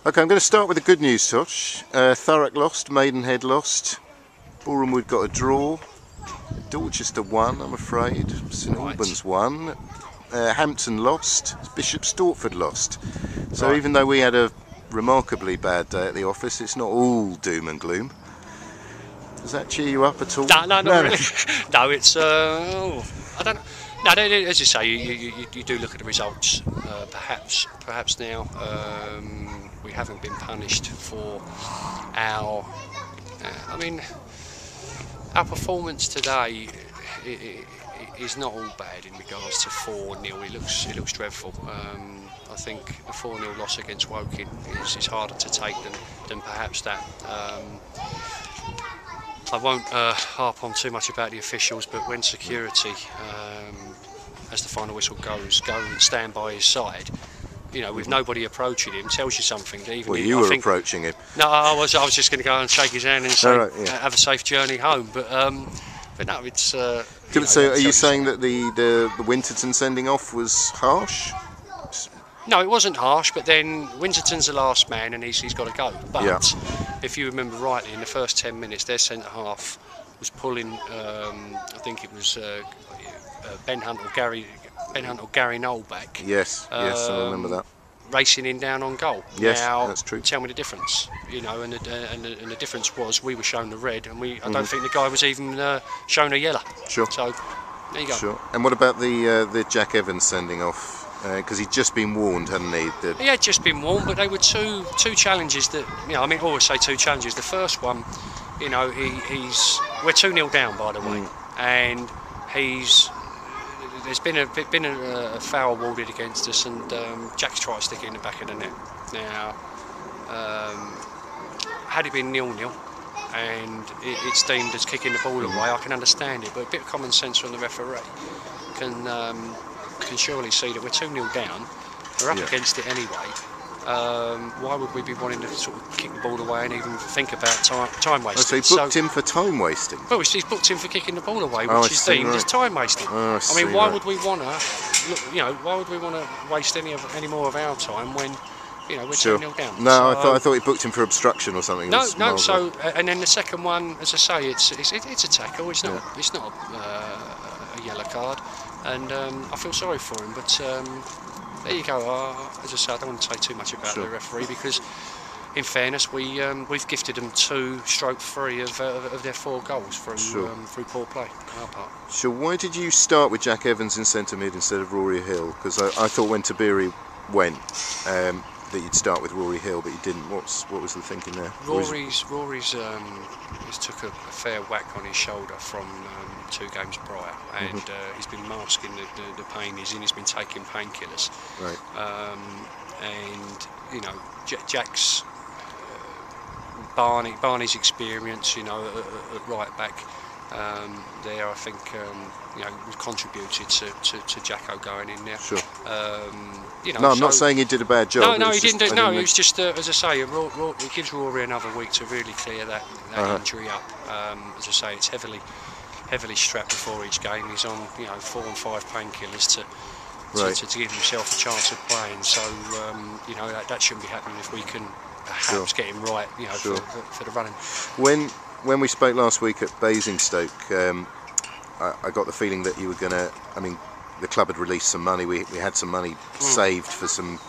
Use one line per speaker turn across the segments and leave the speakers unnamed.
Okay, I'm going to start with the good news, Tosh. Thurrock lost, Maidenhead lost, Borehamwood got a draw, Dorchester won, I'm afraid, St Albans won, Hampton lost, Bishop Stortford lost. So even though we had a remarkably bad day at the office, it's not all doom and gloom. Does that cheer you up at all?
No, not really. No, it's I don't know. No, as you say, you do look at the results. Perhaps now we haven't been punished for our. I mean, our performance today is not all bad in regards to 4-0. It looks dreadful. I think the 4-0 loss against Woking is harder to take than perhaps that. I won't harp on too much about the officials, but when security, as the final whistle goes, go and stand by his side, you know, with nobody approaching him, tells you something. Even
well, you were approaching him.
No, I was just going to go and shake his hand and say, have a safe journey home. But no, it's. So,
are you saying that the Winterton sending off was harsh?
No, it wasn't harsh, but then Winterton's the last man and he's got to go. But if you remember rightly, in the first 10 minutes, their centre half was pulling. I think it was Ben Hunt or Gary Noel back.
Yes, I remember that.
Racing in down on goal.
Yes,
now,
that's true.
Tell me the difference. You know, and the difference was we were shown the red, and I don't think the guy was even shown a yellow.
Sure.
So there you go.
Sure. And what about the Jack Evans sending off? Because he'd just been warned, hadn't he?
He had just been warned, but they were two challenges that, you know, I mean, I always say two challenges. The first one, you know, we're 2-0 down, by the way, and there's been a foul awarded against us, and Jack's tried to stick it in the back of the net. Now, had it been 0-0 and it's deemed as kicking the ball away, I can understand it, but a bit of common sense from the referee can surely see that we're 2-0 down, we're up against it anyway. Why would we be wanting to sort of kick the ball away and even think about time wasting?
So he booked him for time wasting?
Well, he's booked him for kicking the ball away, which is deemed as time wasting. I mean, why would we want to waste any more of our time when, you know, we're 2-0 down?
No, so, I thought he booked him for obstruction or something.
No. So, and then the second one, as I say, it's a tackle. It's not a yellow card. And I feel sorry for him, but there you go. As I say, I don't want to say too much about the referee because, in fairness, we've gifted them 2/3 of their 4 goals through poor play on our part.
Sure. Why did you start with Jack Evans in centre mid instead of Rory Hill? Because I thought when Tabiri went that you'd start with Rory Hill, but you didn't. What was the thinking there?
Rory's took a fair whack on his shoulder from 2 games prior, and he's been masking the pain he's in. He's been taking painkillers,
right?
And you know, Jack's Barney's experience, you know, at right back there, I think you know, contributed to Jacko going in there.
Sure.
You know,
no, I'm not saying he did a bad job.
No, he didn't do. No, it was just as I say, it gives Rory another week to really clear that injury up. As I say, it's heavily strapped before each game. He's on, you know, 4 and 5 painkillers to give himself a chance of playing. So you know, that shouldn't be happening if we can perhaps get him right, you know, for the running.
When we spoke last week at Basingstoke, I got the feeling that you were going to. I mean, the club had released some money. We had some money saved for some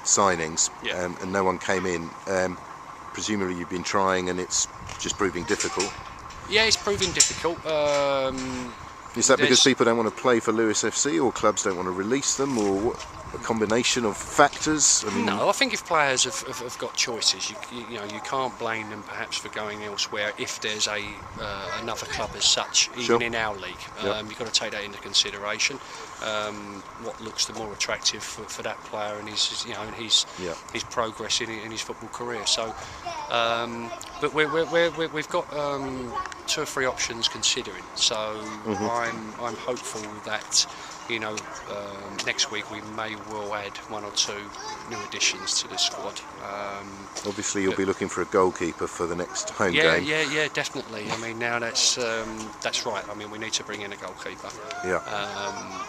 signings, and no one came in. Presumably, you've been trying, and it's just proving difficult.
Yeah, it's proving difficult.
Is that because people don't want to play for Lewes FC, or clubs don't want to release them, or what? A combination of factors? I mean,
no, I think if players have got choices, you know, you can't blame them perhaps for going elsewhere if there's another club as such, even in our league. You've got to take that into consideration. What looks the more attractive for that player and his progress in his football career. So, but we've got 2 or 3 options considering. So I'm hopeful that you know, next week we may well add 1 or 2 new additions to the squad.
Obviously, you'll be looking for a goalkeeper for the next home game.
Yeah, definitely. I mean, now that's right. I mean, we need to bring in a goalkeeper.
Yeah.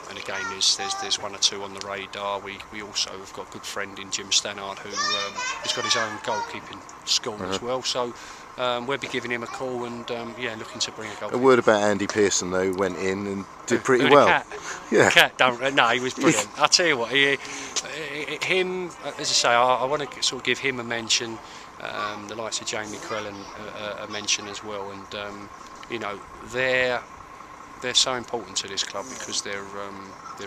And again, there's 1 or 2 on the radar. We also have got a good friend in Jim Stannard who has got his own goalkeeping school as well. So we'll be giving him a call and looking to bring a goalkeeper.
A word about Andy Pearson though, went in and did pretty
Who,
well.
the cat?
Yeah.
The cat no, he was brilliant. I'll tell you what, him, as I say, I want to sort of give him a mention. The likes of Jamie Crellin a mention as well, and you know, they're so important to this club because they're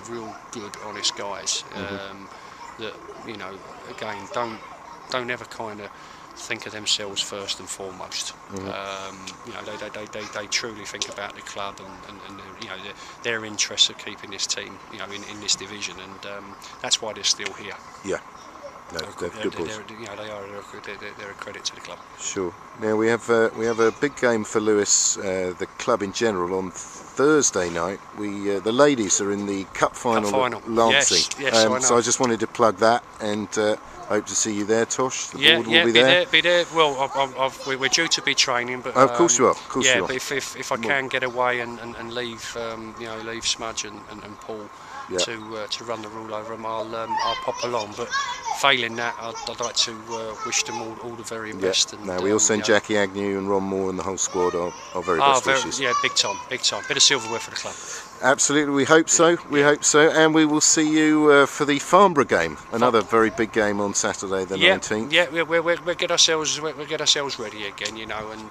real good, honest guys. That, you know, again, don't ever kind of think of themselves first and foremost. You know, they truly think about the club and you know, their interests of keeping this team, you know, in this division, and that's why they're still here.
Yeah. No, they're good boys.
You know, they're a credit to the club.
Sure. Now we have a big game for Lewes, the club in general, on Thursday night. The ladies are in the cup final at Lancing.
Yes, I know.
So I just wanted to plug that, and hope to see you there, Tosh. The board will be there.
Be there. Well, we're due to be training, but
of course you are. Of course you are.
But if I can get away and leave, you know, leave Smudge and Paul to run the rule over them, I'll pop along. But failing that, I'd like to wish them all the very best. And,
we all send Jackie Agnew and Ron Moore and the whole squad our very best wishes.
Yeah, big time. Bit of silverware for the club.
Absolutely, we hope so. We hope so, and we will see you for the Farnborough game, another very big game on Saturday the 19th.
Yeah, we'll get ourselves ready again, you know, and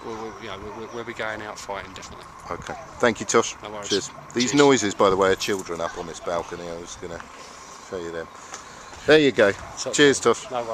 we'll be going out fighting definitely.
Okay, thank you, Tosh.
No worries.
Cheers. These noises, by the way, are children up on this balcony. I was going to show you them. There you go. Cheers, Tosh.
No worries.